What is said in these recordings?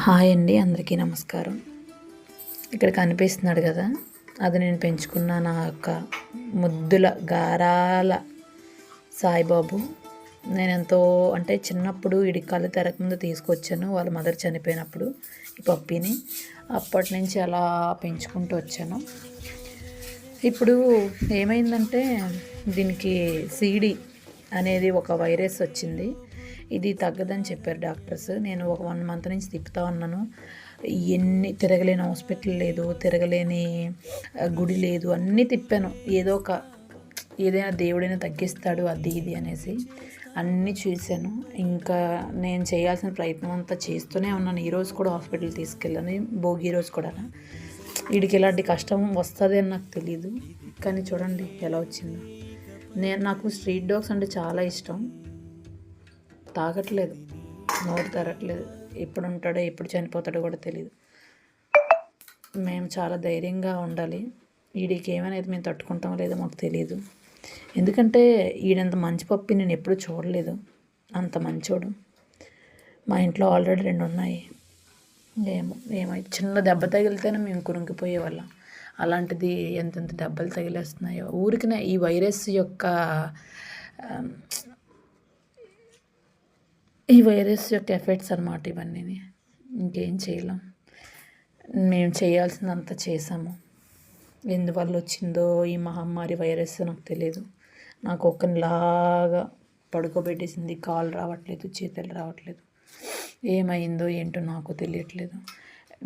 Hi అండి, అందరికీ నమస్కారం. ఇక్కడ కనిపిస్తున్నాడు కదా, అది నేను పెంచుకున్న నా యొక్క ముద్దుల గారాల సాయిబాబు. నేను ఎంతో చిన్నప్పుడు ఈడి కళ్ళు తెరకముందు తీసుకొచ్చాను, వాళ్ళ మదర్ చనిపోయినప్పుడు ఈ పప్పీని. అప్పటి నుంచి అలా పెంచుకుంటూ వచ్చాను. ఇప్పుడు ఏమైందంటే దీనికి సిడి అనేది ఒక వైరస్ వచ్చింది. ఇది తగ్గదని చెప్పారు డాక్టర్స్. నేను ఒక 1 మంత్ నుంచి తిప్పుతా ఉన్నాను. తిరగలేని హాస్పిటల్ లేదు, తిరగలేని గుడి లేదు, అన్నీ తిప్పాను. ఏదైనా దేవుడైనా తగ్గిస్తాడు అది ఇది అనేసి అన్నీ చూశాను. ఇంకా నేను చేయాల్సిన ప్రయత్నం అంతా చేస్తూనే ఉన్నాను. ఈరోజు కూడా హాస్పిటల్ తీసుకెళ్ళాను, భోగి రోజు కూడా. వీడికి ఇలాంటి కష్టం వస్తుంది అని నాకు తెలీదు, కానీ చూడండి ఎలా వచ్చిందో. నాకు స్ట్రీట్ డాగ్స్ అంటే చాలా ఇష్టం. తాగట్లేదు, నోరు తరట్లేదు, ఎప్పుడు ఉంటాడో ఎప్పుడు చనిపోతాడో కూడా తెలియదు. మేము చాలా ధైర్యంగా ఉండాలి. వీడికి ఏమైనా మేము తట్టుకుంటామో లేదో మాకు తెలియదు. ఎందుకంటే వీడంత మంచి పప్పి నేను ఎప్పుడూ చూడలేదు. అంత మంచోడు. మా ఇంట్లో ఆల్రెడీ 2 ఉన్నాయి. ఏమై చిన్న దెబ్బ తగిలితేనే మేము కురింగిపోయేవాళ్ళం. అలాంటిది ఎంతెంత దెబ్బలు తగిలేస్తున్నాయో. ఊరికినే ఈ వైరస్ యొక్క ఎఫెక్ట్స్ అన్నమాట ఇవన్నీ. ఇంకేం చేయలేం. మేము చేయాల్సిందంతా చేసాము. ఎందువల్ల వచ్చిందో ఈ మహమ్మారి వైరస్ నాకు తెలియదు. నాకు ఒక్కనిలాగా పడుకోబెట్టేసింది. కాళ్ళు రావట్లేదు, చేతులు రావట్లేదు. ఏమైందో ఏంటో నాకు తెలియట్లేదు.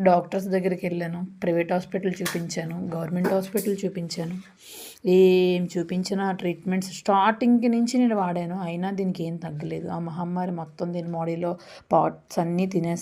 డాక్టర్స్ దగ్గరికి వెళ్ళాను, ప్రైవేట్ హాస్పిటల్ చూపించాను, గవర్నమెంట్ హాస్పిటల్ చూపించాను. ఏం చూపించిన ట్రీట్మెంట్స్ స్టార్టింగ్ నుంచి నేను వాడాను, అయినా దీనికి ఏం తగ్గలేదు. ఆ మహమ్మారి మొత్తం దీని బాడీలో పార్ట్స్ అన్నీ తినేస్తుంది.